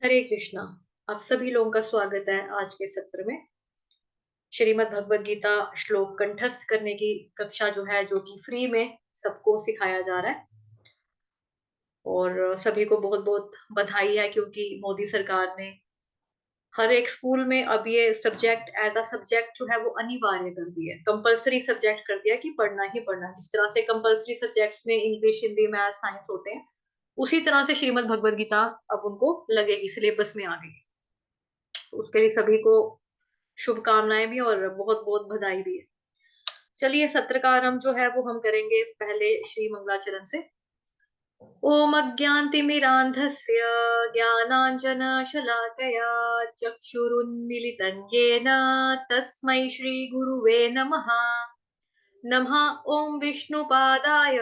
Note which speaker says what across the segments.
Speaker 1: हरे कृष्णा। आप सभी लोगों का स्वागत है आज के सत्र में। श्रीमद् भगवत गीता श्लोक कंठस्थ करने की कक्षा जो कि फ्री में सबको सिखाया जा रहा है। और सभी को बहुत बहुत बधाई है, क्योंकि मोदी सरकार ने हर एक स्कूल में अब ये सब्जेक्ट एज अ सब्जेक्ट वो अनिवार्य कर दिया है, कंपलसरी सब्जेक्ट कर दिया कि पढ़ना ही पढ़ना। जिस तरह से कंपलसरी सब्जेक्ट्स में इंग्लिश, हिंदी, मैथ, साइंस होते हैं, उसी तरह से श्रीमद् भगवत गीता अब उनको लगेगी, सिलेबस में आ गई। तो उसके लिए सभी को शुभकामनाएं भी और बहुत बहुत बधाई भी है। चलिए, सत्र का आरंभ वो हम करेंगे पहले श्री मंगलाचरण से। ओम अज्ञानतिमिरान्धस्य ज्ञानाञ्जनशलाकया चक्षुरुन्मीलितं येन तस्मै श्रीगुरुवे नमः। नमः ओम विष्णुपादाय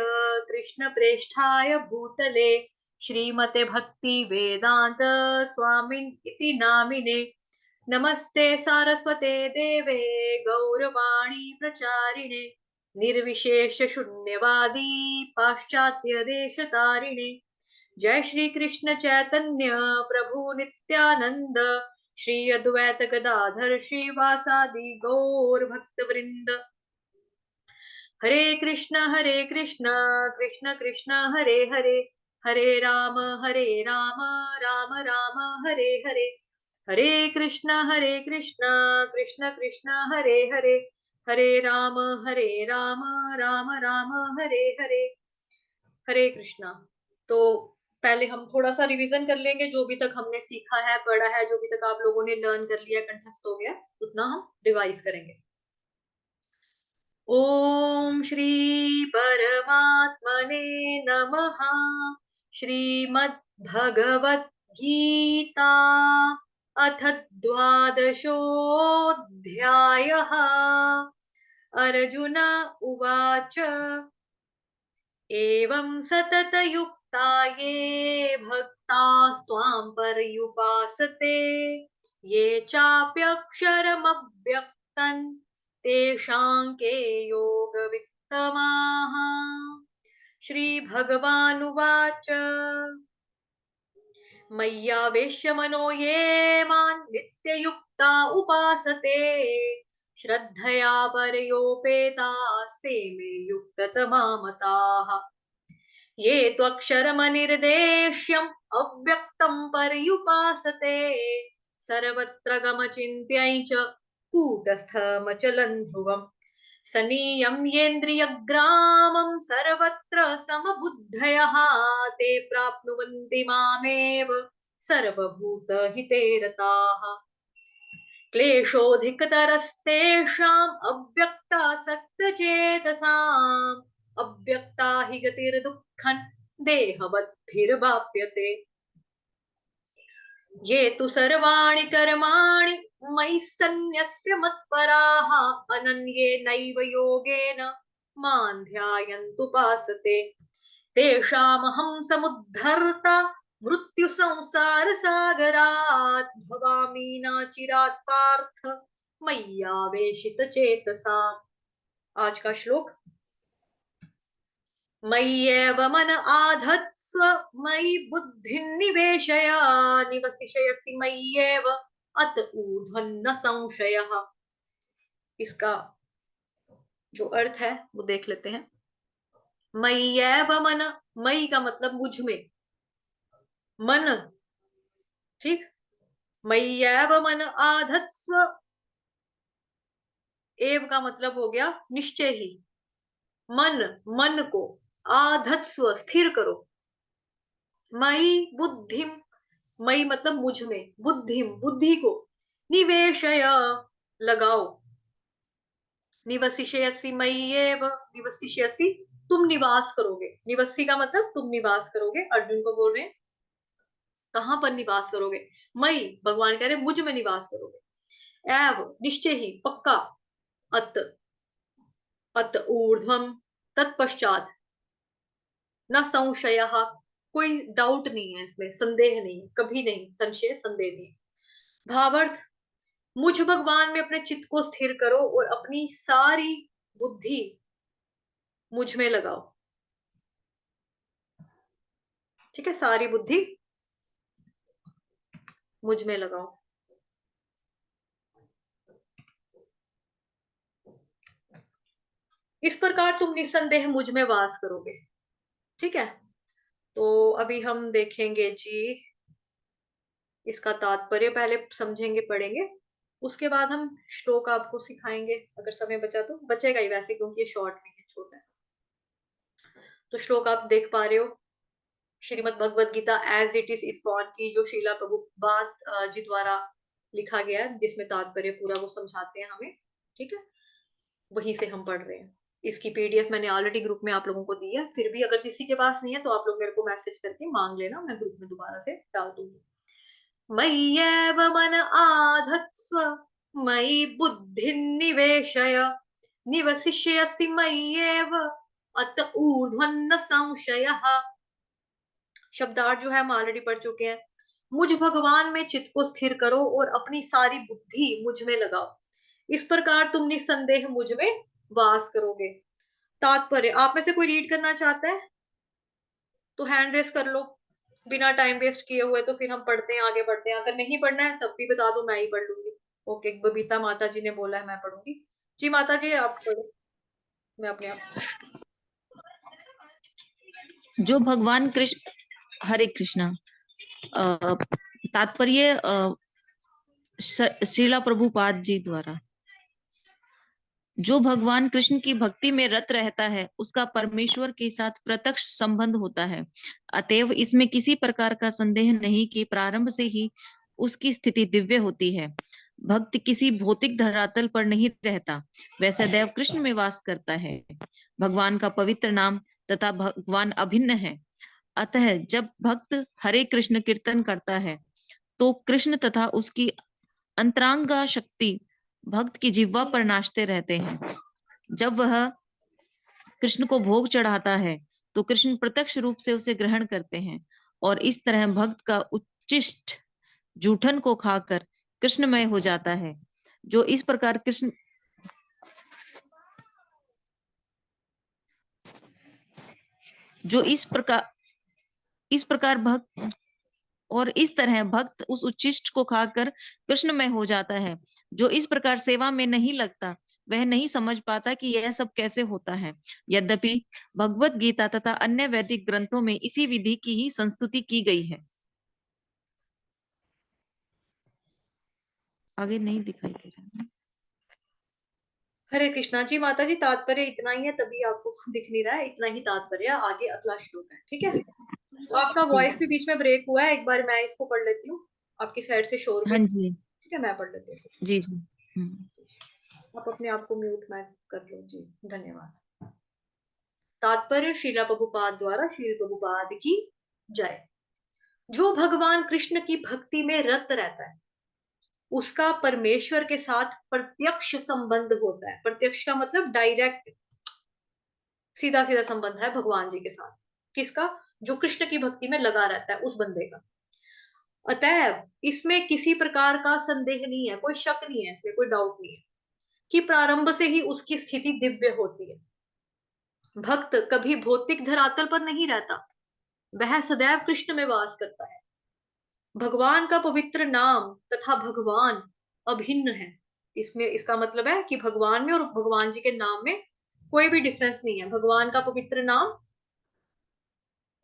Speaker 1: कृष्णप्रेष्ठाय भूतले श्रीमते भक्ति वेदांत स्वामिन् इति नामिने। नमस्ते सारस्वते देवे गौरवाणी प्रचारिणे निर्विशेष शून्यवादी पाश्चात्य देश तारिणे। जय श्री कृष्ण चैतन्य प्रभु नित्यानंद श्री अद्वैत गदाधर श्रीवासादि गौर भक्त वृंद। हरे कृष्ण कृष्ण कृष्ण हरे हरे, हरे राम राम राम हरे हरे। हरे कृष्ण कृष्ण कृष्ण हरे हरे, हरे राम राम राम हरे हरे। हरे कृष्णा। तो पहले हम थोड़ा सा रिवीजन कर लेंगे, जो भी तक हमने सीखा है, पढ़ा है, जो भी तक आप लोगों ने लर्न कर लिया, कंठस्थ हो गया, उतना हम रिवाइज करेंगे। ओम श्री परमात्मने नमः। श्रीमद् भगवत गीता अथ द्वादशोऽध्यायः। अर्जुन उवाच एवं सततयुक्ता ये भक्तास्त्वां पर्युपासते ये चाप्यक्षरमव्यक्तम् तेषां के योगवित्तमाः। श्रीभगवानुवाच मय्यावेश्य मनो ये मां नित्ययुक्ता उपासते श्रद्धया परयोपेतास्ते मे युक्ततमा मताः। ये त्वक्षरमनिर्देश्यम् अव्यक्तं पर्युपासते सर्वत्र गमचिन्त्यं च कूटस्थमचलं ध्रुवम् सनीयम्येन्द्रियग्रामं सर्वत्र समबुद्धयः ते प्राप्नुवन्ति मामेव सर्वभूतहिते रताः। क्लेशोऽधिकतरस्तेषाम् अव्यक्तासक्तचेतसाम् अव्यक्ता हि गतिर्दुःखं देहवद्भिर्वाप्यते। ये तु सर्वाणि कर्माणि मयि सन्न्यस्य मत्पराः अनन्येनैव योगेन मां ध्यायन्तुपासते तेषामहं समुद्धर्ता मृत्युसंसारसागरात् भवामि नाचिरात् पार्थ मय्यावेशितचेतसाम्। आज का श्लोक। मय्येव मन आधत्स्व मयि बुद्धिं निवेशय निवसिष्यसि मय्येव अत ऊर्ध्वन्न संशयः। इसका जो अर्थ है वो देख लेते हैं। मय्येव मन, मयि का मतलब मुझ में, मन, ठीक। मय्येव मन आधत्स्व, एव का मतलब हो गया निश्चय ही। मन, मन को, आधत्स्व स्थिर करो। मयि बुद्धिम, मयि मतलब मुझ में, बुद्धिम बुद्धि को, निवेशय लगाओ। निवसिष्यसि मय्येव, निवसिष्यसि तुम निवास करोगे। निवसी का मतलब तुम निवास करोगे। अर्जुन को बोल रहे हैं कहां पर निवास करोगे। मई, भगवान कह रहे मुझ में निवास करोगे। एव निश्चय ही, पक्का। अत, अत ऊर्ध्वम तत्पश्चात, न संशय, कोई डाउट नहीं है इसमें, संदेह नहीं, कभी नहीं, संशय संदेह नहीं। भावार्थ, मुझ भगवान में अपने चित्त को स्थिर करो और अपनी सारी बुद्धि मुझ में लगाओ। ठीक है, सारी बुद्धि मुझ में लगाओ। इस प्रकार तुम निस्संदेह मुझ में वास करोगे। ठीक है, तो अभी हम देखेंगे जी, इसका तात्पर्य पहले समझेंगे, पढ़ेंगे, उसके बाद हम श्लोक आपको सिखाएंगे, अगर समय बचा तो। बचेगा ही वैसे, क्योंकि ये शॉर्ट में है, छोटा है। तो श्लोक आप देख पा रहे हो, Shrimad Bhagavad Gita as it is ISKCON की, जो शीला प्रभुपाद जी द्वारा लिखा गया है, जिसमें तात्पर्य पूरा वो समझाते हैं हमें। ठीक है, वहीं से हम पढ़ रहे हैं। इसकी पीडीएफ मैंने ऑलरेडी ग्रुप में आप लोगों को दी है, फिर भी अगर किसी के पास नहीं है तो आप लोग मेरे को मैसेज करके मांग लेना, मैं ग्रुप में दोबारा से डाल दूंगी। मय्येव मन आधत्स्व मयि बुद्धिं निवेशय निवसिष्यसि मय्येव अत ऊर्ध्वन्न संशयः। शब्दार्थ जो है हम ऑलरेडी पढ़ चुके हैं। मुझ भगवान में चित्त को स्थिर करो और अपनी सारी बुद्धि मुझ में लगाओ, इस प्रकार तुम निस्संदेह मुझ में वास करोगे। तात्पर्य, आप में से कोई रीड करना चाहता है तो हैंड रेस कर लो, बिना टाइम वेस्ट किए हुए। तो फिर हम पढ़ते हैं, आगे बढ़ते हैं। अगर नहीं पढ़ना है तब भी बता दो, मैं ही पढ़ लूंगी। ओके, बबीता माता जी ने बोला है मैं पढ़ूंगी। जी माता जी आप पढ़ो, मैं अपने आप।
Speaker 2: जो भगवान कृष्ण, हरे कृष्णा। तात्पर्य श्रीला प्रभुपाद जी द्वारा, जो भगवान कृष्ण की भक्ति में रत रहता है उसका परमेश्वर के साथ प्रत्यक्ष संबंध होता है। अतएव इसमें किसी प्रकार का संदेह नहीं कि प्रारंभ से ही उसकी स्थिति दिव्य होती है। भक्त किसी भौतिक धरातल पर नहीं रहता, वह सदैव कृष्ण में वास करता है। भगवान का पवित्र नाम तथा भगवान अभिन्न है। अतः जब भक्त हरे कृष्ण कीर्तन करता है तो कृष्ण तथा उसकी अंतरांगा शक्ति भक्त की जिह्वा पर नाचते रहते हैं। जब वह कृष्ण को भोग चढ़ाता है तो कृष्ण प्रत्यक्ष रूप से उसे ग्रहण करते हैं और इस तरह भक्त का उच्चिष्ट जूठन को खाकर कृष्णमय हो जाता है। जो इस प्रकार भक्त और इस तरह भक्त उस उच्चिष्ट को खाकर कृष्णमय हो जाता है। जो इस प्रकार सेवा में नहीं लगता वह नहीं समझ पाता कि यह सब कैसे होता है। यद्यपि भगवत गीता तथा अन्य वैदिक ग्रंथों में इसी विधि की ही संस्तुति की गई है। आगे नहीं दिखाई दे रहा है।
Speaker 1: हरे कृष्णा जी माता जी, तात्पर्य इतना ही है, तभी आपको दिख नहीं रहा है, इतना ही तात्पर्य। आगे अगला श्लोक है, ठीक है। तो आपका वॉइस भी बीच में ब्रेक हुआ है, एक बार मैं इसको पढ़ लेती हूँ, आपकी साइड से शोर भी।
Speaker 2: हाँ जी,
Speaker 1: ठीक है, मैं पढ़ लेती हूँ।
Speaker 2: जी जी।
Speaker 1: आप अपने आप को म्यूट मैं कर लो जी, धन्यवाद। तात्पर्य शीला प्रभुपाद द्वारा, शील प्रभुपाद की जय। जो भगवान कृष्ण की भक्ति में रत रहता है उसका परमेश्वर के साथ प्रत्यक्ष संबंध होता है। प्रत्यक्ष का मतलब डायरेक्ट, सीधा सीधा संबंध है भगवान जी के साथ। किसका? जो कृष्ण की भक्ति में लगा रहता है उस बंदे का। अतएव इसमें किसी प्रकार का संदेह नहीं है, कोई शक नहीं है, इसमें कोई डाउट नहीं है कि प्रारंभ से ही उसकी स्थिति दिव्य होती है। भक्त कभी भौतिक धरातल पर नहीं रहता, वह सदैव कृष्ण में वास करता है। भगवान का पवित्र नाम तथा भगवान अभिन्न है। इसमें इसका मतलब है कि भगवान में और भगवान जी के नाम में कोई भी डिफरेंस नहीं है। भगवान का पवित्र नाम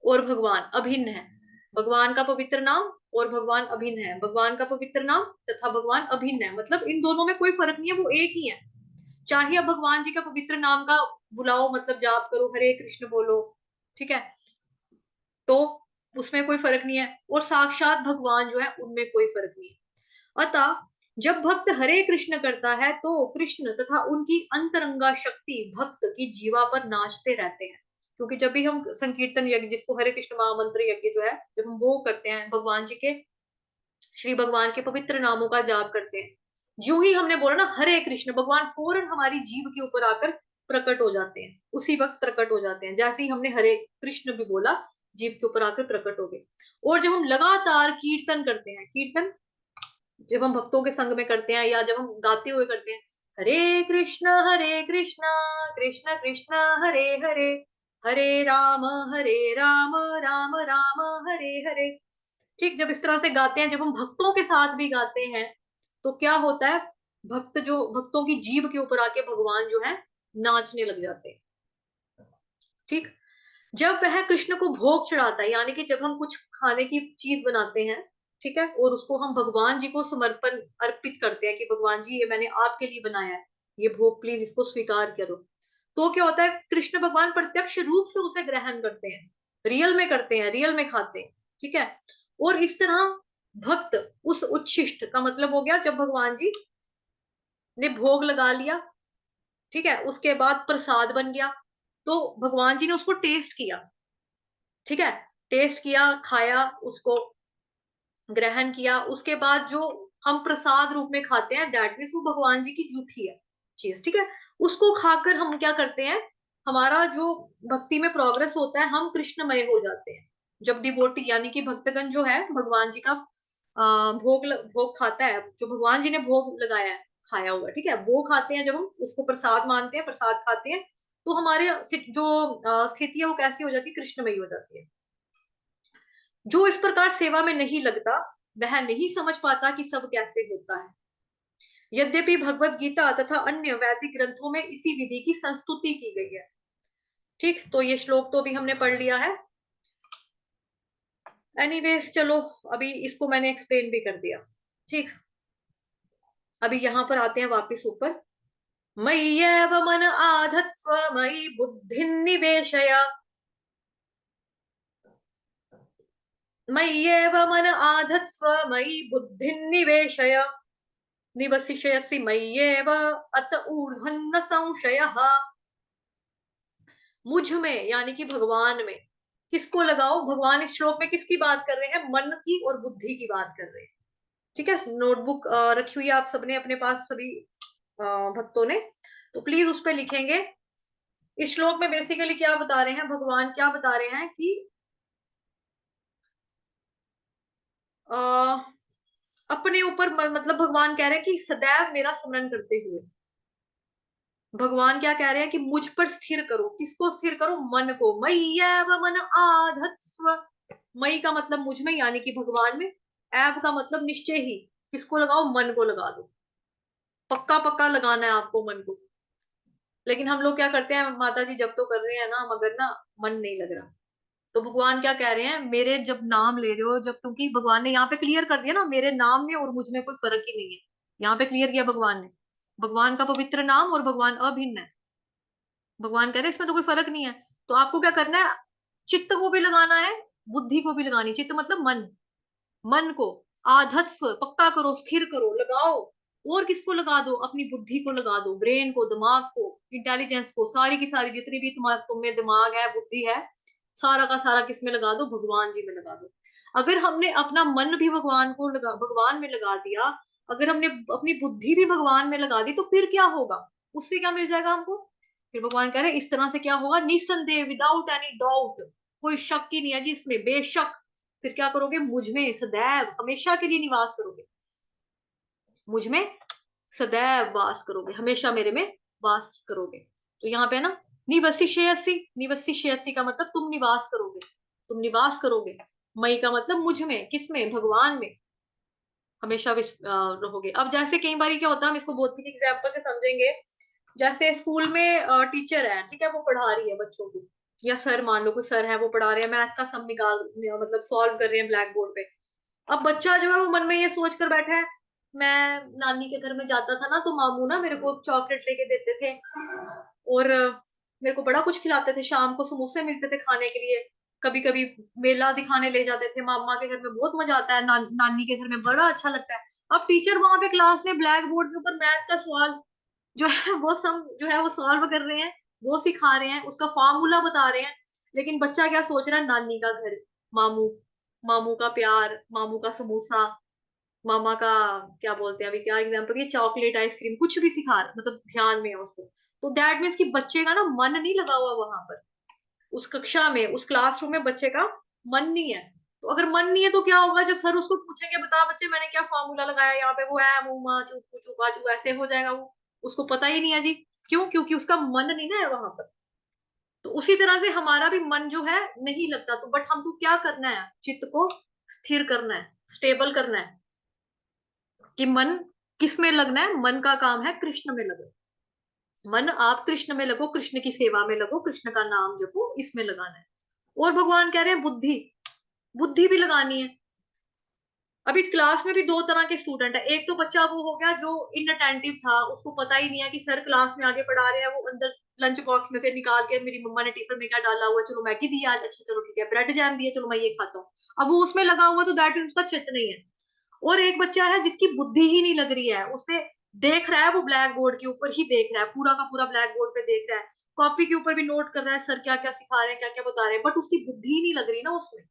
Speaker 1: और भगवान अभिन्न है। भगवान का पवित्र नाम और भगवान अभिन्न है। भगवान का पवित्र नाम तथा भगवान अभिन्न है, मतलब इन दोनों में कोई फर्क नहीं है, वो एक ही है। चाहे आप भगवान जी का पवित्र नाम का बुलाओ, मतलब जाप करो, हरे कृष्ण बोलो, ठीक है, तो उसमें कोई फर्क नहीं है। और साक्षात भगवान जो है उनमें कोई फर्क नहीं है। अतः जब भक्त हरे कृष्ण करता है तो कृष्ण तथा उनकी अंतरंगा शक्ति भक्त की जीवा पर नाचते रहते हैं। क्योंकि जब भी हम संकीर्तन यज्ञ, जिसको हरे कृष्ण महामंत्र यज्ञ जो है, जब हम वो करते हैं, भगवान जी के, श्री भगवान के पवित्र नामों का जाप करते हैं, जो ही हमने बोला ना हरे कृष्ण, भगवान फौरन हमारी जीभ के ऊपर आकर प्रकट हो जाते हैं, उसी वक्त प्रकट हो जाते हैं। जैसे ही हमने हरे कृष्ण भी बोला, जीभ के ऊपर आकर प्रकट हो गए। और जब हम लगातार कीर्तन करते हैं, कीर्तन जब हम भक्तों के संग में करते हैं या जब हम गाते हुए करते हैं, हरे कृष्ण कृष्ण कृष्ण हरे हरे, हरे राम राम राम हरे हरे, ठीक, जब इस तरह से गाते हैं, जब हम भक्तों के साथ भी गाते हैं, तो क्या होता है, भक्तों की जीभ के ऊपर आके भगवान जो है नाचने लग जाते हैं। ठीक, जब वह कृष्ण को भोग चढ़ाता है, यानी कि जब हम कुछ खाने की चीज बनाते हैं, ठीक है, और उसको हम भगवान जी को समर्पण अर्पित करते हैं कि भगवान जी ये मैंने आपके लिए बनाया है, ये भोग प्लीज इसको स्वीकार करो, तो क्या होता है, कृष्ण भगवान प्रत्यक्ष रूप से उसे ग्रहण करते हैं, रियल में करते हैं, रियल में खाते हैं। ठीक है, और इस तरह भक्त उस उच्छिष्ट का मतलब हो गया, जब भगवान जी ने भोग लगा लिया, ठीक है, उसके बाद प्रसाद बन गया, तो भगवान जी ने उसको टेस्ट किया, ठीक है, टेस्ट किया, खाया, उसको ग्रहण किया, उसके बाद जो हम प्रसाद रूप में खाते हैं, दैट मीन्स वो भगवान जी की झूठी है चीज, ठीक है, उसको खाकर हम क्या करते हैं, हमारा जो भक्ति में प्रोग्रेस होता है, हम कृष्णमय हो जाते हैं। जब डिवोटी यानी कि भक्तगण जो है भगवान जी का भोग खाता है, जो भगवान जी ने भोग लगाया है, खाया हुआ, ठीक है, वो खाते हैं, जब हम उसको प्रसाद मानते हैं, प्रसाद खाते हैं, तो हमारे जो स्थिति है वो कैसी हो जाती है, कृष्णमयी हो जाती है। जो इस प्रकार सेवा में नहीं लगता, वह नहीं समझ पाता कि सब कैसे होता है। यद्यपि भगवत गीता तथा अन्य वैदिक ग्रंथों में इसी विधि की संस्तुति की गई है। ठीक, तो ये श्लोक तो अभी हमने पढ़ लिया है। एनीवेज चलो, अभी इसको मैंने एक्सप्लेन भी कर दिया। ठीक, अभी यहाँ पर आते हैं वापिस ऊपर। मय्येव मन आधत्स्व मयि बुद्धिं निवेशय, मय्येव मन आधत्स्व मयि बुद्धिं निवेशय, निवसिष्यसि मय्येव अत ऊर्ध्वं न संशयः। मुझ में यानी कि भगवान में, किसको लगाओ, भगवान इस श्लोक में किसकी बात कर रहे हैं, मन की और बुद्धि की बात कर रहे हैं। ठीक है, नोटबुक रखी हुई है आप सबने अपने पास, सभी भक्तों ने, तो प्लीज उस पर लिखेंगे। इस श्लोक में बेसिकली क्या बता रहे हैं, भगवान क्या बता रहे हैं कि अपने ऊपर मतलब भगवान कह रहे हैं कि सदैव मेरा स्मरण करते हुए, भगवान क्या कह रहे हैं कि मुझ पर स्थिर करो, किसको स्थिर करो, मन को। मय्येव मन आधत्स्व, मई का मतलब मुझ में यानी कि भगवान में, एव का मतलब निश्चय ही, किसको लगाओ, मन को लगा दो, पक्का पक्का लगाना है आपको मन को। लेकिन हम लोग क्या करते हैं, माता जी जब तो कर रहे हैं ना, मगर ना मन नहीं लग रहा। तो भगवान क्या कह रहे हैं, मेरे जब नाम ले रहे हो, जब, क्योंकि भगवान ने यहाँ पे क्लियर कर दिया ना, मेरे नाम में और मुझ में कोई फर्क ही नहीं है, यहाँ पे क्लियर किया भगवान ने, भगवान का पवित्र नाम और भगवान अभिन्न है। भगवान कह रहे हैं इसमें तो कोई फर्क नहीं है। तो आपको क्या करना है, चित्त को भी लगाना है, बुद्धि को भी लगानी, चित्त मतलब मन, मन को आधत्स्व पक्का करो, स्थिर करो, लगाओ। और किसको लगा दो, अपनी बुद्धि को लगा दो, ब्रेन को, दिमाग को, इंटेलिजेंस को, सारी की सारी जितनी भी तुम में दिमाग है, बुद्धि है, सारा का सारा किस में लगा दो, भगवान जी में लगा दो। अगर हमने अपना मन भी भगवान में लगा दिया, अगर हमने अपनी बुद्धि भी भगवान में लगा दी, तो फिर क्या होगा, उससे क्या मिल जाएगा हमको। फिर भगवान कह रहे हैं इस तरह से क्या होगा, निस्संदेह, विदाउट एनी डाउट, कोई शक ही नहीं है जी इसमें, बेशक। फिर क्या करोगे, मुझ में सदैव हमेशा के लिए निवास करोगे, मुझ में सदैव वास करोगे, हमेशा मेरे में वास करोगे। तो यहाँ पे ना, निवसिष्यसि, निवसिष्यसि का मतलब तुम निवास करोगे, तुम निवास करोगे। मई का मतलब मुझ में, किस में, भगवान में हमेशा रहोगे। अब जैसे कई बार क्या होता है, हम इसको बहुत ही एग्जाम्पल से समझेंगे। जैसे स्कूल में टीचर है, ठीक है, वो पढ़ा रही है बच्चों को, या सर, मान लो कोई सर है, वो पढ़ा रहे हैं, मैथ का सम निकाल, मतलब सॉल्व कर रहे हैं ब्लैक बोर्ड पे। अब बच्चा जो है वो मन में ये सोच कर बैठा है, मैं नानी के घर में जाता था ना, तो मामू ना मेरे को चॉकलेट लेके देते थे, और मेरे को बड़ा कुछ खिलाते थे, शाम को समोसे मिलते थे खाने के लिए, कभी कभी मेला दिखाने ले जाते थे, मामा के घर में बहुत मजा आता है, नानी के घर में बड़ा अच्छा लगता है। अब टीचर वहां पे क्लास में ब्लैक बोर्ड के ऊपर मैथ का सवाल जो है वो सम जो है वो सॉल्व कर रहे हैं, वो सिखा रहे हैं, उसका फॉर्मूला बता रहे हैं। लेकिन बच्चा क्या सोच रहा है, नानी का घर, मामू, मामू का प्यार, मामू का समोसा, मामा का, क्या बोलते हैं अभी, क्या एग्जाम्पल, ये चॉकलेट, आइसक्रीम, कुछ भी सिखा रहा, मतलब ध्यान में है उसको। तो दैट मीन्स कि बच्चे का ना मन नहीं लगा हुआ वहां पर, उस कक्षा में, उस क्लासरूम में बच्चे का मन नहीं है। तो अगर मन नहीं है तो क्या होगा, जब सर उसको पूछेंगे, बता बच्चे मैंने क्या फॉर्मूला लगाया यहाँ पे, वो है मुमा चुपू चुपा चू, ऐसे हो जाएगा वो, उसको पता ही नहीं है जी। क्यों, क्योंकि उसका मन नहीं ना है वहां पर। तो उसी तरह से हमारा भी मन जो है नहीं लगता, तो बट हमको क्या करना है, चित्त को स्थिर करना है, स्टेबल करना है कि मन किस में लगना है। मन का काम है कृष्ण में लगना। मन आप कृष्ण में लगो, कृष्ण की सेवा में लगो, कृष्ण का नाम जपो, इसमें लगाना है। और भगवान कह रहे हैं बुद्धि, बुद्धि भी लगानी है। अभी क्लास में भी दो तरह के स्टूडेंट है। एक तो बच्चा वो हो गया जो इनअटेंटिव था, उसको पता ही नहीं है कि सर क्लास में आगे पढ़ा रहे हैं, वो अंदर लंच बॉक्स में से निकाल के मेरी मम्मा ने टिफिन में क्या डाला हुआ, चलो मैगी दी आज, अच्छा चलो ठीक है, ब्रेड जैम दिए, चलो मैं ये खाता हूँ। अब वो उसमें लगा हुआ, तो दैट इज उसका चित्त नहीं है। और एक बच्चा है जिसकी बुद्धि ही नहीं लग रही है, उसने देख रहा है, वो ब्लैक बोर्ड के ऊपर ही देख रहा है, पूरा का पूरा ब्लैक बोर्ड पे देख रहा है, कॉपी के ऊपर भी नोट कर रहा है सर क्या क्या सिखा रहे हैं, क्या क्या बता रहे हैं, बट उसकी बुद्धि ही नहीं लग रही ना उसमें,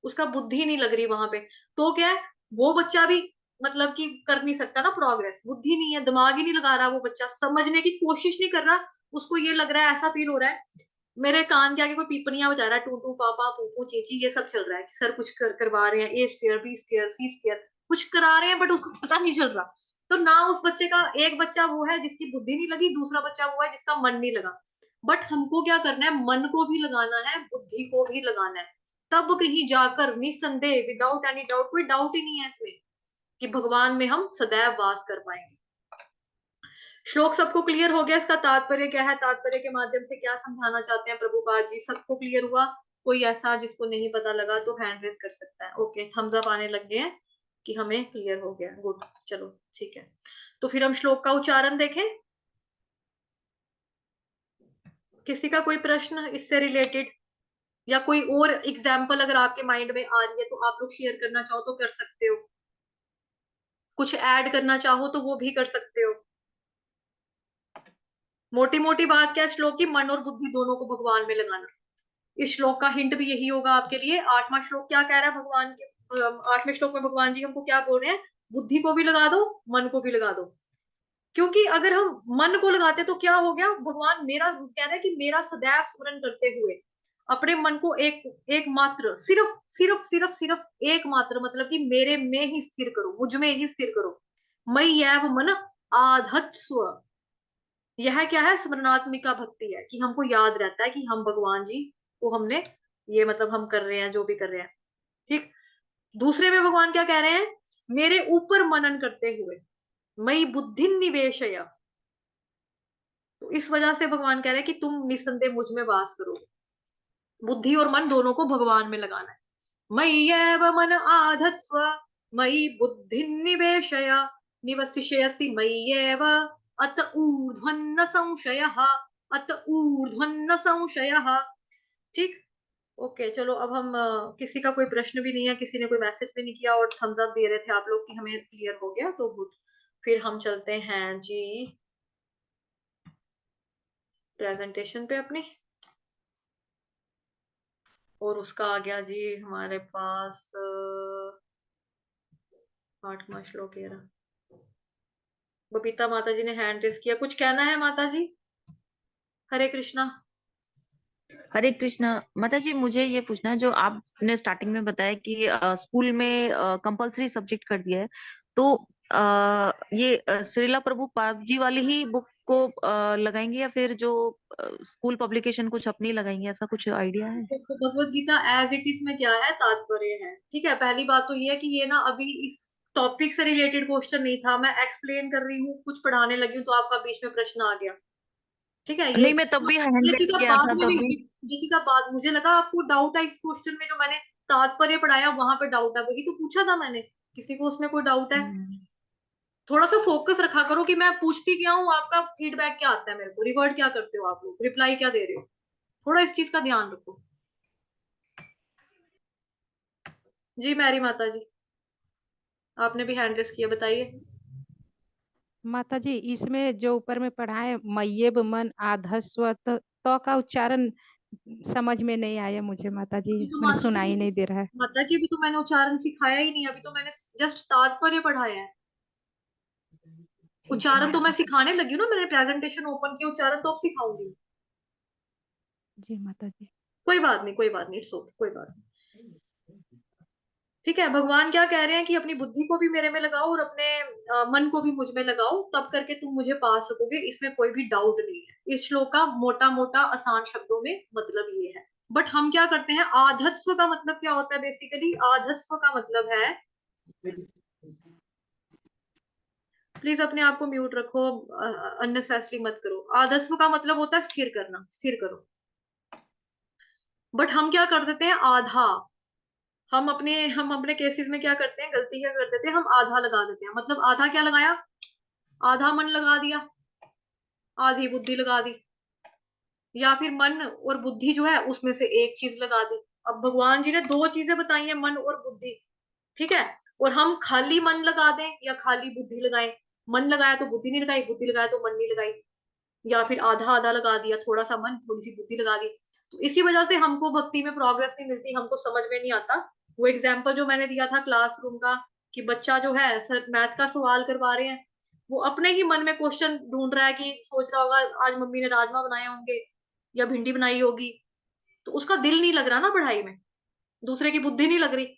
Speaker 1: उसका बुद्धि नहीं लग रही वहां पे। तो क्या है, वो बच्चा भी मतलब कि कर नहीं सकता ना प्रोग्रेस, बुद्धि नहीं है, दिमाग ही नहीं लगा रहा वो बच्चा, समझने की कोशिश नहीं कर रहा। उसको ये लग रहा है, ऐसा फील हो रहा है मेरे कान के आगे कोई पीपनिया बजा रहा है, टू टू पापा पू चीची, ये सब चल रहा है कि सर कुछ करवा रहे हैं, ए स्क्वायर बी स्क्वायर सी स्क्वायर कुछ करा रहे हैं, बट उसको पता नहीं चल रहा। तो ना उस बच्चे का, एक बच्चा वो है जिसकी बुद्धि नहीं लगी, दूसरा बच्चा वो है जिसका मन नहीं लगा। बट हमको क्या करना है, मन को भी लगाना है, बुद्धि को भी लगाना है, तब कहीं जाकर निसंदेह, विदाउट एनी डाउट, कोई डाउट ही नहीं है इसमें, कि भगवान में हम सदैव वास कर पाएंगे। श्लोक सबको क्लियर हो गया, इसका तात्पर्य क्या है, तात्पर्य के माध्यम से क्या समझाना चाहते हैं प्रभुपाद जी, सबको क्लियर हुआ? कोई ऐसा जिसको नहीं पता लगा तो हैंड रेस कर सकता है। ओके, थम्स अप आने लग गए हैं कि हमें क्लियर हो गया, गुड, चलो ठीक है। तो फिर हम श्लोक का उच्चारण देखें। किसी का कोई प्रश्न इससे रिलेटेड, या कोई और एग्जाम्पल अगर आपके माइंड में आ रही है तो आप लोग शेयर करना चाहो तो कर सकते हो, कुछ ऐड करना चाहो तो वो भी कर सकते हो। मोटी मोटी बात क्या है श्लोक की, मन और बुद्धि दोनों को भगवान में लगाना। इस श्लोक का हिंट भी यही होगा आपके लिए। आठवां श्लोक क्या कह रहा है भगवान के, आठवें श्लोक में भगवान जी हमको क्या बोल रहे हैं, बुद्धि को भी लगा दो, मन को भी लगा दो। क्योंकि अगर हम मन को लगाते तो क्या हो गया, भगवान मेरा कह रहे हैं कि मेरा सदैव स्मरण करते हुए अपने मन को एक एक मात्र, सिर्फ सिर्फ सिर्फ सिर्फ एक मात्र, मतलब कि मेरे में ही स्थिर करो, मुझ में ही स्थिर करो। मयि एव मन आधत्स्व, यह क्या है, स्मरणात्मिका भक्ति है, कि हमको याद रहता है कि हम भगवान जी को हमने ये मतलब हम कर रहे हैं जो भी कर रहे हैं, ठीक। दूसरे में भगवान क्या कह रहे हैं, मेरे ऊपर मनन करते हुए, मई बुद्धि निवेशय। तो इस वजह से भगवान कह रहे हैं कि तुम निस्संदेह मुझ में वास करो, बुद्धि और मन दोनों को भगवान में लगाना है। मय्येव मन आधत्स्व, मयि बुद्धि निवेशय, निवसिष्यसि मय्येव, अत ऊर्ध्वन्न संशयः, अत ऊर्ध्वन्न संशयः, ठीक। ओके चलो, अब हम किसी का कोई प्रश्न भी नहीं है, किसी ने कोई मैसेज भी नहीं किया, और थम्स अप दे रहे थे आप लोग कि हमें क्लियर हो गया, तो गुड। फिर हम चलते हैं जी प्रेजेंटेशन पे अपनी, और उसका आ गया जी हमारे पास 8वां श्लोक है। बबीता माता जी ने हैंड रेस किया, कुछ कहना है माता जी? हरे कृष्णा।
Speaker 2: हरे कृष्णा। माता जी, मुझे ये पूछना है, जो आपने स्टार्टिंग में बताया कि स्कूल में कंपलसरी सब्जेक्ट कर दिया है, तो ये श्रीला प्रभुपाद जी वाली ही बुक को लगाएंगे, या फिर जो स्कूल पब्लिकेशन कुछ अपनी लगाएंगे, ऐसा कुछ आइडिया है?
Speaker 1: देखो भगवत गीता एज इट इज में क्या है, तात्पर्य है, ठीक है। पहली बात तो ये है कि ये ना अभी इस टॉपिक से रिलेटेड क्वेश्चन नहीं था, मैं एक्सप्लेन कर रही हूँ, कुछ पढ़ाने लगी हूँ, तो आपका बीच में प्रश्न आ गया, ठीक है।
Speaker 2: नहीं, मैं तब भी हैंड
Speaker 1: ये
Speaker 2: रेस
Speaker 1: चीज आप
Speaker 2: किया
Speaker 1: बाद
Speaker 2: था
Speaker 1: में भी,
Speaker 2: तब भी।
Speaker 1: ये चीज आप बाद, मुझे लगा आपको डाउट है इस क्वेश्चन में, जो मैंने तात्पर्य पढ़ाया वहां पे डाउट है, वही तो पूछा था मैंने, किसी को उसमें कोई डाउट है?
Speaker 2: हम्म।
Speaker 1: थोड़ा सा फोकस रखा करो कि मैं पूछती क्या हूँ, आपका फीडबैक क्या आता है मेरे को, रिवर्ट क्या करते हो आप लोग, रिप्लाई क्या दे रहे हो, थोड़ा इस चीज का ध्यान रखो। जी मैरी माता जी, आपने भी हैंड रेस किया, बताइए।
Speaker 3: माता जी, इसमें जो ऊपर में पढ़ा है मय्येव मन आधस्व, तो का उच्चारण समझ में नहीं आया मुझे माता जी,
Speaker 1: अभी तो
Speaker 3: मैंने सुनाई नहीं दे रहा है।
Speaker 1: माता जी, अभी तो मैंने उच्चारण सिखाया ही नहीं, अभी तो मैंने जस्ट तात्पर्य पढ़ाया है।
Speaker 3: ठीक है
Speaker 1: उच्चारण तो मैं
Speaker 3: माता जी।
Speaker 1: सिखाने लगी हूँ ना, मैंने प्रेजेंटेशन ओपन की, उच्चारण तो अब सिखाऊंगी।
Speaker 3: जी माता जी।
Speaker 1: कोई बात नहीं, कोई बात नहीं, इट्स ओके, कोई बात नहीं, ठीक है। भगवान क्या कह रहे हैं कि अपनी बुद्धि को भी मेरे में लगाओ, और अपने मन को भी मुझ में लगाओ, तब करके तुम मुझे पा सकोगे, इसमें कोई भी डाउट नहीं है। इस श्लोक का मोटा मोटा आसान शब्दों में मतलब ये है, बट हम क्या करते हैं, आधस्व का मतलब क्या होता है बेसिकली, आधस्व का मतलब है, प्लीज अपने आप को म्यूट रखो, अननेसेसरी मत करो। आधस्व का मतलब होता है स्थिर करना, स्थिर करो। बट हम क्या कर देते हैं, आधा, हम अपने केसेस में क्या करते हैं, गलती क्या कर देते हैं, हम आधा लगा देते हैं। मतलब आधा क्या लगाया, आधा मन लगा दिया, आधी बुद्धि लगा दी, या फिर मन और बुद्धि जो है उसमें से एक चीज लगा दी। अब भगवान जी ने दो चीजें बताई हैं, मन और बुद्धि, ठीक है, और हम खाली मन लगा दें या खाली बुद्धि लगाएं। मन लगाया तो बुद्धि नहीं लगाई, बुद्धि लगाया तो मन नहीं लगाई, या फिर आधा आधा लगा दिया, थोड़ा सा मन थोड़ी सी बुद्धि लगा दी। तो इसी वजह से हमको भक्ति में प्रोग्रेस नहीं मिलती, हमको समझ में नहीं आता। वो एग्जाम्पल जो मैंने दिया था क्लासरूम का, कि बच्चा जो है सर मैथ का सवाल करवा रहे हैं, वो अपने ही मन में क्वेश्चन ढूंढ रहा है, कि सोच रहा होगा आज मम्मी ने राजमा बनाए होंगे या भिंडी बनाई होगी, तो उसका दिल नहीं लग रहा ना पढ़ाई में, दूसरे की बुद्धि नहीं लग रही।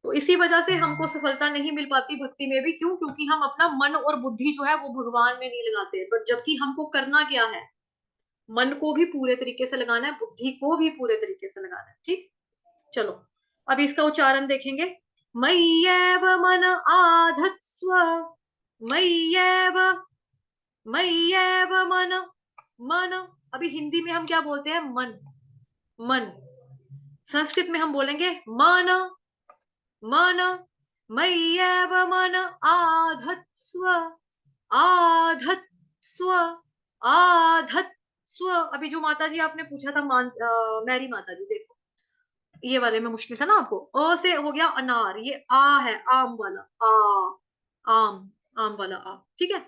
Speaker 1: तो इसी वजह से हमको सफलता नहीं मिल पाती भक्ति में भी। क्यों? क्योंकि हम अपना मन और बुद्धि जो है वो भगवान में नहीं लगाते। बट जबकि हमको करना क्या है, मन को भी पूरे तरीके से लगाना है, बुद्धि को भी पूरे तरीके से लगाना है। ठीक, चलो अब इसका उच्चारण देखेंगे। मय्येव मन आधत्स्व, मय्येव, मय्येव मन, मन, अभी हिंदी में हम क्या बोलते हैं, मन, मन, संस्कृत में हम बोलेंगे मन, मन, मय्येव मन आधत्स्व, आधत्स्व, आधत्स्व। अभी जो माता जी आपने पूछा था, मैरी माता जी, देखो ये वाले में मुश्किल था ना आपको। अ से हो गया अनार, ये आ है, आम वाला आ, आम, आम वाला आ, ठीक है।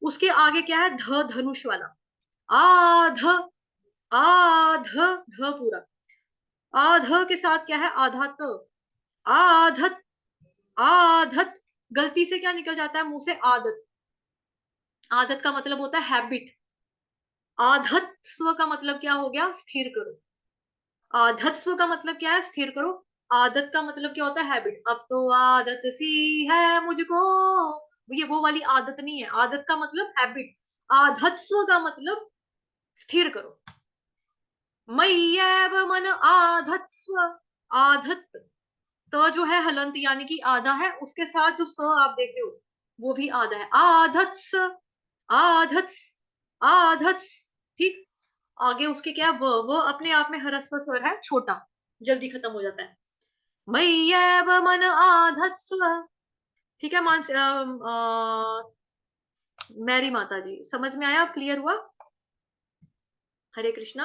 Speaker 1: उसके आगे क्या है, ध, धनुष वाला, आध, आध, ध पूरा, आध के साथ क्या है, आधा त, आधत, आधत, गलती से क्या निकल जाता है मुंह से, आदत, आदत का मतलब होता है हैबिट। आधत्स्व का मतलब क्या हो गया, स्थिर करो। आधत्स्व का मतलब क्या है, स्थिर करो। आदत का मतलब क्या होता है, हैबिट। अब तो आदत सी है मुझको, ये वो वाली आदत नहीं है, आदत का मतलब हैबिट। आधत्स्व का मतलब स्थिर करो। मय्येव मन आधत्स्व, आधत, तो जो है हलंत यानी कि आधा है, उसके साथ जो स आप देख रहे हो वो भी आधा है, आधत्स, आधत्स, आधत्स, ठीक। आगे उसके क्या है, वो अपने आप में ह्रस्व स्वर है, छोटा, जल्दी खत्म हो जाता है। मय्येव मन आधत्स्व, ठीक है। मैरी माता जी समझ में आया, क्लियर हुआ? हरे कृष्णा।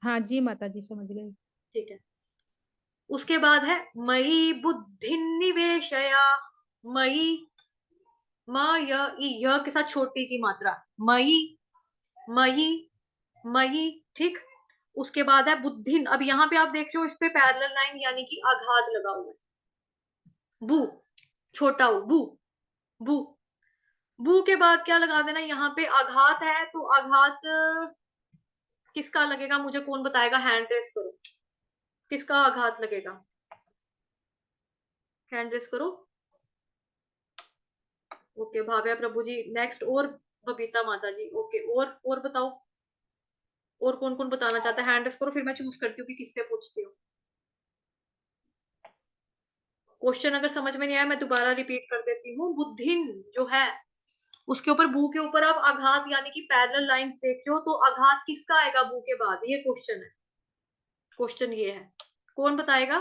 Speaker 3: हाँ जी माता जी, समझ गई।
Speaker 1: ठीक है। उसके बाद है मयि बुद्धि निवेशया, मयि, म य के साथ छोटी की मात्रा, मयि, मयि, मयि, ठीक। उसके बाद है बुद्धिन। अब यहाँ पे आप देख रहे हो इस पे पैरेलल लाइन यानी कि आघात लगा हुआ है, बू, छोटा हो, बू, बू, बू के बाद क्या लगा देना, यहाँ पे आघात है तो आघात किसका लगेगा, मुझे कौन बताएगा, हैंड रेस करो, किसका आघात लगेगा, हैंड रेस करो। ओके भाव्या प्रभु जी नेक्स्ट, और बबीता माता जी, ओके, और बताओ, और कौन कौन बताना चाहता है, हैंड रेस करो, फिर मैं चूज करती हूँ कि किससे पूछती हूँ। क्वेश्चन अगर समझ में नहीं आया मैं दोबारा रिपीट कर देती हूँ। बुद्धिन जो है उसके ऊपर, बू के ऊपर आप आघात यानी कि पैरेलल लाइंस देख रहे हो, तो आघात किसका आएगा बू के बाद, ये क्वेश्चन है, क्वेश्चन ये है, कौन बताएगा?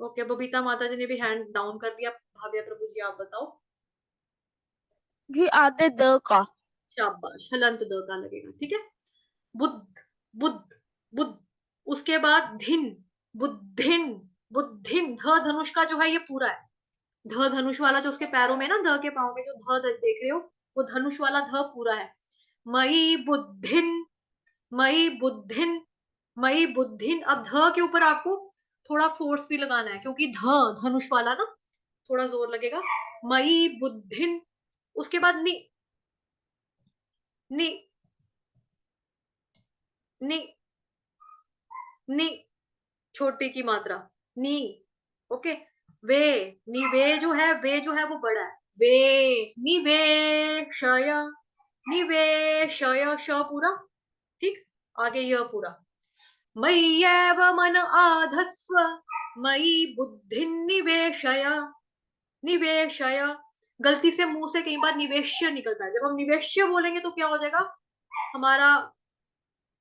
Speaker 1: ओके बबीता माता जी ने भी हैंड डाउन कर दिया। भाव्या प्रभु जी आप बताओ।
Speaker 4: जी आधे द का।
Speaker 1: शाबाश, हलंत द का लगेगा, ठीक है। बुद्ध, बुद्ध, बुद्ध, उसके बाद धिन, बुद्धिन, बुद्धिन, ध धनुष का जो है ये पूरा है, ध धनुष वाला जो उसके पैरों में ना, ध के पाँव में जो देख रहे हो, वो धनुष वाला ध पूरा है। मई बुद्धिन, मई बुद्धिन, मई बुद्धिन। अब ध के ऊपर आपको थोड़ा फोर्स भी लगाना है, क्योंकि ध धनुष वाला ना, थोड़ा जोर लगेगा। मई बुद्धिन, उसके बाद नि, नि, नि, नि, छोटी की मात्रा, नी, ओके। वे, निवे जो है, वे जो है वो बड़ा है, वे, निवेशय, निवेशय, श पूरा, ठीक। आगे यह पूरा, मय्येव मन आधत्स्व मयि बुद्धिं निवेशय। निवेशय, गलती से मुंह से कई बार निवेश्य निकलता है। जब हम निवेश्य बोलेंगे तो क्या हो जाएगा, हमारा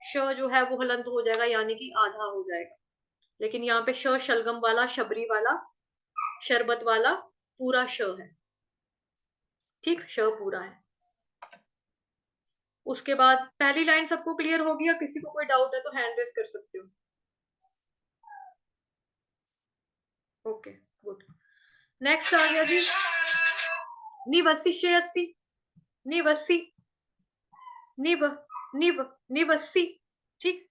Speaker 1: श जो है वो हलंत हो जाएगा, यानी कि आधा हो जाएगा। लेकिन यहाँ पे श शलगम वाला, शबरी वाला, शरबत वाला पूरा श है। ठीक, श पूरा है। उसके बाद पहली लाइन सबको क्लियर होगी, या किसी को कोई डाउट है तो हैंड रेस कर सकते हो। Okay, good. नेक्स्ट आ गया जी, निवसिष्यसि। निवसी, निव, निव, निवसी। ठीक,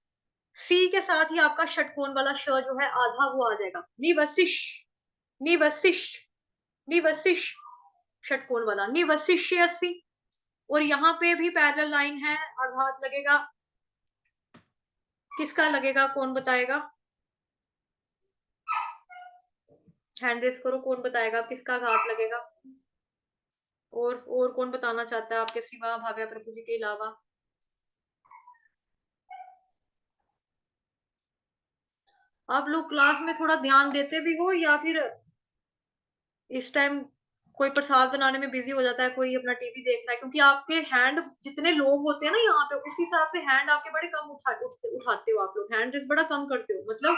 Speaker 1: सी के साथ ही आपका षटकोण वाला श जो है आधा वो आ जाएगा। निवसिश, निवसिश, निवसिश, षटकोण वाला निवसिष्यसि। और यहाँ पे भी पैरेलल लाइन है, आघात लगेगा। किसका लगेगा, कौन बताएगा? हैंड रेस करो, कौन बताएगा किसका आघात लगेगा? और कौन बताना चाहता है आपके सिवा, भाव्या प्रभु जी के अलावा? आप लोग क्लास में थोड़ा ध्यान देते भी हो, या फिर इस टाइम कोई प्रसाद बनाने में बिजी हो जाता है, कोई अपना टीवी देख रहा है? क्योंकि आपके हैंड जितने लोग होते हैं ना यहाँ पे, उस हिसाब से हैंड आपके बड़े कम उठाते हो आप लोग। हैंड रेस बड़ा कम करते हो, मतलब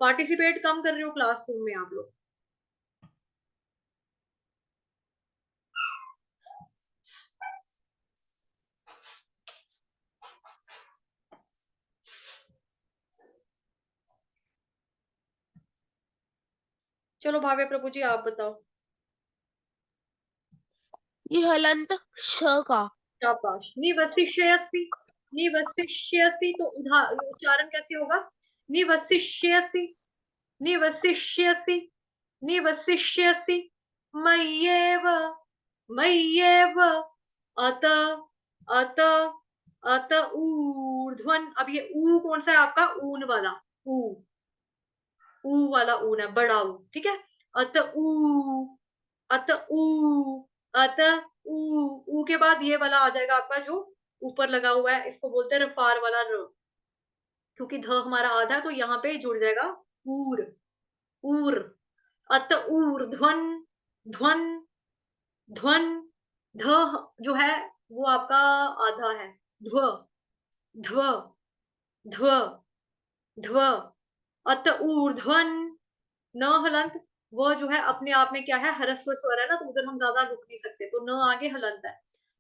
Speaker 1: पार्टिसिपेट कम कर रहे हो क्लासरूम में आप लोग। चलो भाव्य प्रभु जी आप बताओ।
Speaker 4: ये हलंत श का।
Speaker 1: शाबाश। निवसिष्यसि, निवसिष्यसि तो उच्चारण कैसे होगा? निवसिष्यसि, निवसिष्यसि, निवसिष्यसि। मय्येव, मय्येव। अत, अत, अत ऊर्ध्वन। अब ये ऊ कौन सा है आपका? ऊन वाला ऊ, ऊ वाला ऊन है, बड़ा ऊ। ठीक है, अत ऊ, अत ऊ, अत ऊ। ऊ के बाद ये वाला आ जाएगा आपका जो ऊपर लगा हुआ है, इसको बोलते हैं रफार वाला र। क्योंकि ध हमारा आधा है तो यहाँ पे जुड़ जाएगा ऊर, ऊर। अत ऊर्ध्वन, ध्वन, ध्वन। ध जो है वो आपका आधा है। ध्व, ध्व, ध्व, ध्व। अत ऊर्ध्वन, न हलंत। वो जो है अपने आप में क्या है, ह्रस्व स्वर है ना, तो उधर हम ज्यादा रुक नहीं सकते, तो न आगे हलंत है।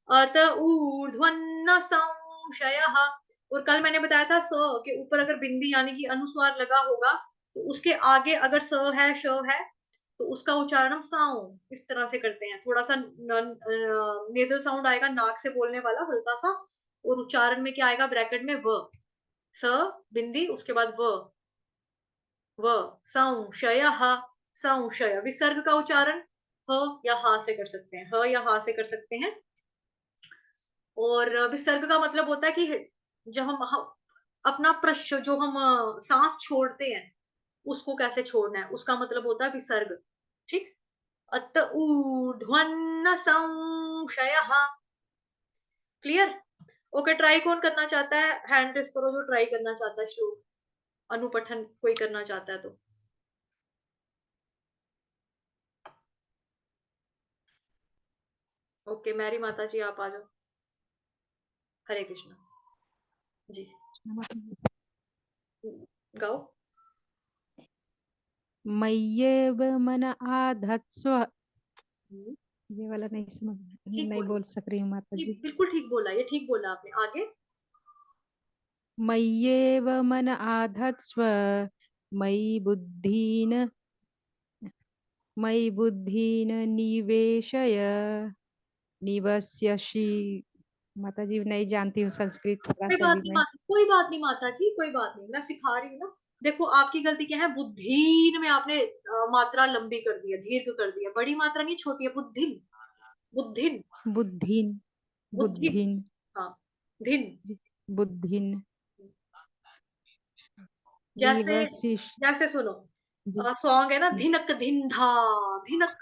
Speaker 1: अत ऊर्ध्वन संशयः। और कल मैंने बताया था स के ऊपर अगर बिंदी यानी कि अनुस्वार लगा होगा, तो उसके आगे अगर स है, श है, तो उसका उच्चारण हम साउ इस तरह से करते हैं। थोड़ा सा नेजल साउंड आएगा, नाक से बोलने वाला हल्का सा। और उच्चारण में क्या आएगा, ब्रैकेट में व, स बिंदी, उसके बाद व, व, संशयः, संशय। विसर्ग का उच्चारण ह या हा से कर सकते हैं, ह या हा से कर सकते हैं। और विसर्ग का मतलब होता है कि जब हम अपना प्रश्न जो हम सांस छोड़ते हैं, उसको कैसे छोड़ना है, उसका मतलब होता है विसर्ग। ठीक, अत ऊर्ध्वन संशयः। क्लियर? ओके, ट्राई कौन करना चाहता है? हैंड रेस करो जो ट्राई करना चाहता है श्लोक अनुपठन कोई करना चाहता है तो। ओके, मैरी माता जी आप आ जाओ। हरे कृष्णा जी, गाओ।
Speaker 3: मय्येव मन आधत्स्व। ये वाला नहीं समझ,
Speaker 1: ठीक
Speaker 3: नहीं
Speaker 1: बोला,
Speaker 3: बोल सक रही हूँ माता जी।
Speaker 1: बिल्कुल ठीक बोला, ये ठीक बोला आपने। आगे,
Speaker 3: मय्येव मन आधत्स्व मयि बुद्धीन, मयि बुद्धीन निवेशय निवस्यसि। माता जी नहीं जानती हूँ संस्कृत थोड़ा
Speaker 1: कोई
Speaker 3: सा
Speaker 1: बात
Speaker 3: भी
Speaker 1: नहीं
Speaker 3: मैं।
Speaker 1: माता, कोई बात नहीं माता जी, कोई बात नहीं, मैं सिखा रही हूँ ना। देखो आपकी गलती क्या है, बुद्धिन में आपने मात्रा लंबी कर दी है, दीर्घ कर दिया। बड़ी मात्रा नहीं, छोटी है, बुद्धिन, बुद्धिन,
Speaker 3: बुद्धिन,
Speaker 1: बुद्धिन।
Speaker 3: बुद्धिन,
Speaker 1: हाँ, धिन।
Speaker 3: बुद्धिन
Speaker 1: जैसे,
Speaker 3: निवसिष।
Speaker 1: जैसे सुनो,
Speaker 3: जी।
Speaker 1: सॉन्ग है ना, धिनक धिंधा, धिनक,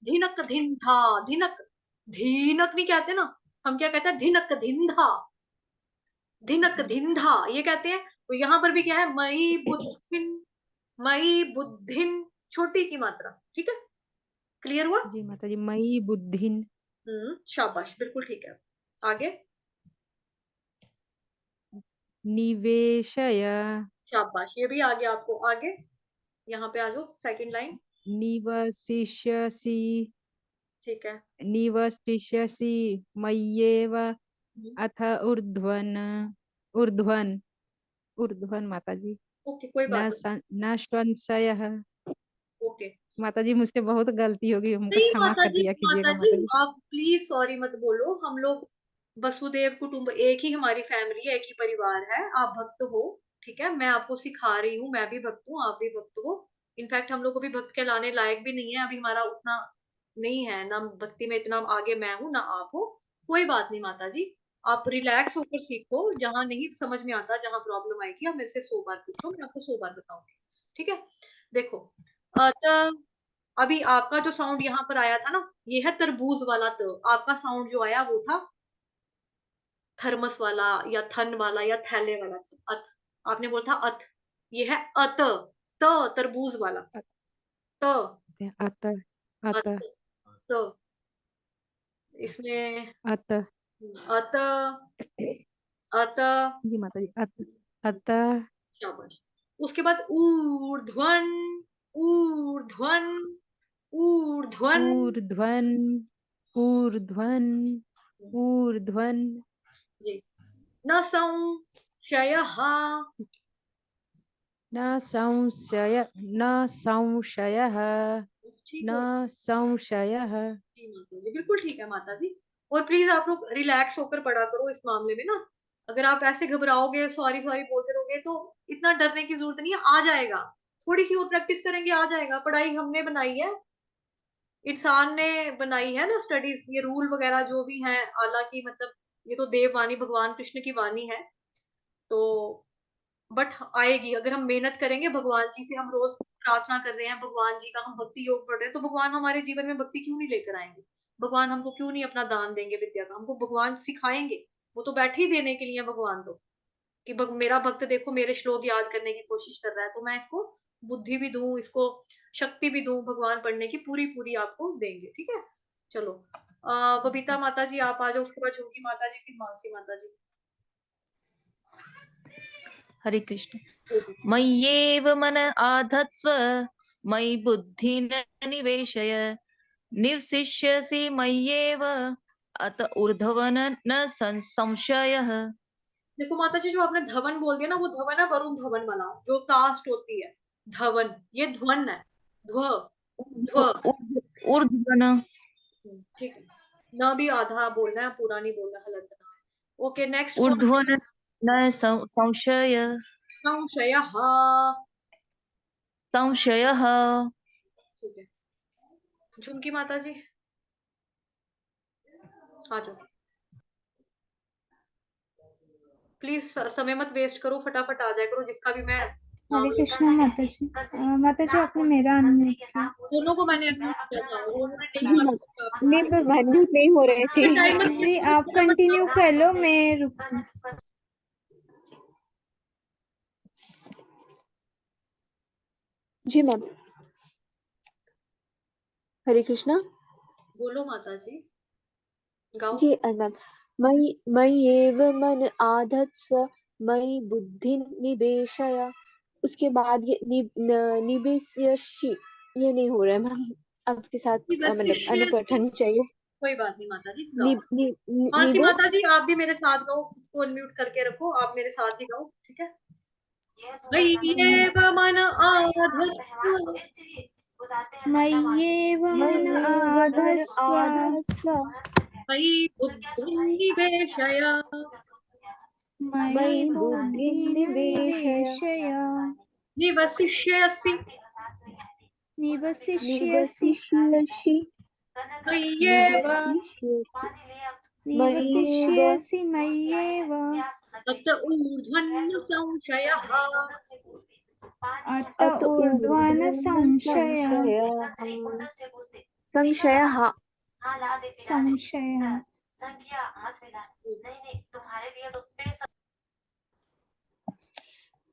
Speaker 1: धिनक धिंधा, धिनक, धीनक नहीं कहते ना, हम क्या कहते हैं, धिनक धिंधा, धिनक धिंधा ये कहते हैं। तो यहाँ पर भी क्या है, मई बुद्धिन, छोटी की मात्रा, ठीक है, क्लियर हुआ?
Speaker 3: जी माता जी, मयि बुद्धिन।
Speaker 1: शाबाश, बिल्कुल ठीक है। आगे,
Speaker 3: निवेशय।
Speaker 1: शाबाश, ये भी आ गया आपको। आगे यहाँ पे आ जाओ, सेकंड लाइन,
Speaker 3: निवसिष्यसि।
Speaker 1: ठीक है।
Speaker 3: निवसिष्यसि मय्येव अथ ऊर्ध्वन। ऊर्ध्वन। ऊर्ध्वन माता जी।
Speaker 1: ओके, कोई बात नहीं।
Speaker 3: न संशयः।
Speaker 1: ओके,
Speaker 3: माता जी, मुझसे बहुत गलती होगी, हमको
Speaker 1: नहीं
Speaker 3: क्षमा
Speaker 1: माता
Speaker 3: कर
Speaker 1: जी,
Speaker 3: दिया
Speaker 1: माता
Speaker 3: कीजिएगा
Speaker 1: जी
Speaker 3: माता जी।
Speaker 1: आप प्लीज सॉरी मत बोलो। हम लोग वसुदेव कुटुंब, एक ही हमारी फैमिली है, एक ही परिवार है। आप भक्त हो, ठीक है, मैं आपको सिखा रही हूँ, मैं भी भक्त हूँ, आप भी भक्त हो। इनफैक्ट हम लोग को भी भक्त कहलाने लायक भी नहीं है, अभी हमारा उतना नहीं है ना, भक्ति में इतना आगे मैं हूँ ना आप हो। कोई बात नहीं माता जी, आप रिलैक्स होकर सीखो। जहां नहीं समझ में आता, जहां प्रॉब्लम आएगी, आप मेरे से 100 बार पूछो, मैं आपको 100 बार बताऊंगी, ठीक है। देखो, अभी आपका जो साउंड यहाँ पर आया था ना, ये है तरबूज वाला। तो आपका साउंड जो आया वो था थर्मस वाला या थन वाला या थैले वाला था, अथ। आपने बोला था अथ, ये है अत, त, तरबूज वाला, त,
Speaker 3: अत।
Speaker 1: अत,
Speaker 3: अत।
Speaker 1: त, इसमें
Speaker 3: अत।
Speaker 1: अत, अत,
Speaker 3: जी माता जी, अत। अत।
Speaker 1: शाबाश। उसके बाद ऊर्ध्वन, ऊर्ध्वन, ऊर्ध्वन,
Speaker 3: ऊर्ध्वन। ऊर्ध्वन। ऊर्ध्वन।
Speaker 1: जी। न संशयः,
Speaker 3: न संशय। न संशयः।
Speaker 1: ठीक है।
Speaker 3: न संशयः।
Speaker 1: जी माता जी, बिल्कुल ठीक है माता जी। और प्लीज आप लोग रिलैक्स होकर पढ़ा करो इस मामले में ना। अगर आप ऐसे घबराओगे, सॉरी सॉरी बोलते रहोगे, तो इतना डरने की जरूरत नहीं है, आ जाएगा। थोड़ी सी और प्रैक्टिस करेंगे, आ जाएगा। पढ़ाई हमने बनाई है, इंसान ने बनाई है ना, स्टडीज, ये रूल वगैरह जो भी हैं, हालांकि मतलब ये तो देव वाणी, भगवान कृष्ण की वाणी है। तो बट आएगी, अगर हम मेहनत करेंगे। भगवान जी से हम रोज प्रार्थना कर रहे हैं, भगवान जी का हम भक्ति योग पढ़ रहे हैं, तो भगवान हमारे जीवन में भक्ति क्यों नहीं लेकर आएंगे? भगवान हमको क्यों नहीं अपना दान देंगे विद्या का? हमको भगवान सिखाएंगे। वो तो बैठे ही देने के लिए भगवान तो, कि मेरा भक्त देखो मेरे श्लोक याद करने की कोशिश कर रहा है, तो मैं इसको बुद्धि भी दूं, इसको शक्ति भी दूं, भगवान पढ़ने की पूरी पूरी आपको देंगे, ठीक है। चलो, बबीता माता जी आप आ जाओ, उसके बाद झुमकी माता जी, फिर मानसी माता जी।
Speaker 2: हरे कृष्ण। मय्येव मन आधत्स्व, मयि बुद्धि न निवेशय, निवसिष्यसि मय्येव अत ऊर्ध्वन न संशयः।
Speaker 1: देखो माता जी, जो आपने धवन बोल दिया ना, वो धवन है वरुण धवन वाला, जो कास्ट होती है धवन, ये ध्वन है, ध्व, ध्व।
Speaker 2: ऊर्ध्वन।
Speaker 1: ठीक है, ना भी आधा बोलना है, पूरा नहीं बोलना, हलंत ना है। ओके, नेक्स्ट कौन?
Speaker 2: ऊर्ध्वन न संशय।
Speaker 1: संशयः,
Speaker 2: संशयः।
Speaker 1: ठीक है। झुमकी माता जी आ जाओ, प्लीज समय मत वेस्ट करो, फटाफट आ जाया करो, जिसका भी मैं
Speaker 5: हरे
Speaker 1: नाम लेता।
Speaker 5: कृष्णा माता जी। माता जी, आपने मेरा अनम्यूट किया।
Speaker 1: दोनों को मैंने अनम्यूट किया था, उन्होंने नहीं
Speaker 5: जी
Speaker 1: किया, आपको
Speaker 6: नहीं, मैं अनम्यूट नहीं हो रहे थे।
Speaker 1: टाइम मत
Speaker 5: जी,
Speaker 1: वेस्ट करो,
Speaker 5: आप
Speaker 1: फटाफट
Speaker 5: कंटिन्यू
Speaker 1: आओ।
Speaker 5: कर लो, मैं रुक।
Speaker 6: जी मैम। हरे कृष्णा।
Speaker 1: बोलो माता जी, गाओ।
Speaker 6: जी मैम। मयि एव मन आधत्स्व, मयि बुद्धि निवेशय। उसके बाद ये निवेशयसि, ये नहीं हो रहा है मैम। आपके साथ
Speaker 1: बस
Speaker 6: मतलब अनुपठन चाहिए।
Speaker 1: कोई बात नहीं माता जी,
Speaker 6: नि,
Speaker 1: गाओ।
Speaker 6: नि,
Speaker 1: मानसी
Speaker 6: निबो।
Speaker 1: माता जी आप भी मेरे साथ गाओ, खुद को अनम्यूट करके रखो, आप मेरे साथ ही गाओ, ठीक है। मय्येव मन आधत्स्व,
Speaker 5: मय्येव मन
Speaker 6: मयि एव मन
Speaker 5: आधत्स्व,
Speaker 6: आधत्स्व,
Speaker 1: मयि बुद्धिं निवेशय,
Speaker 5: मयि
Speaker 6: मयि बुद्धि
Speaker 5: बुद्धिं
Speaker 6: निवेशय,
Speaker 5: निवेशय,
Speaker 1: निवसिष्यसि
Speaker 5: निवसिष्यसि
Speaker 6: निवसिष्यसि,
Speaker 1: मय्येव
Speaker 6: निवसिष्यसि मय्येव
Speaker 5: निवसिष्यसि मय्येव
Speaker 1: अत ऊर्ध्वन्न संशयः।
Speaker 5: अत
Speaker 6: अत
Speaker 5: ऊर्ध्वन
Speaker 6: ऊर्ध्वं
Speaker 5: संशय।
Speaker 6: संशयः।
Speaker 5: संशय।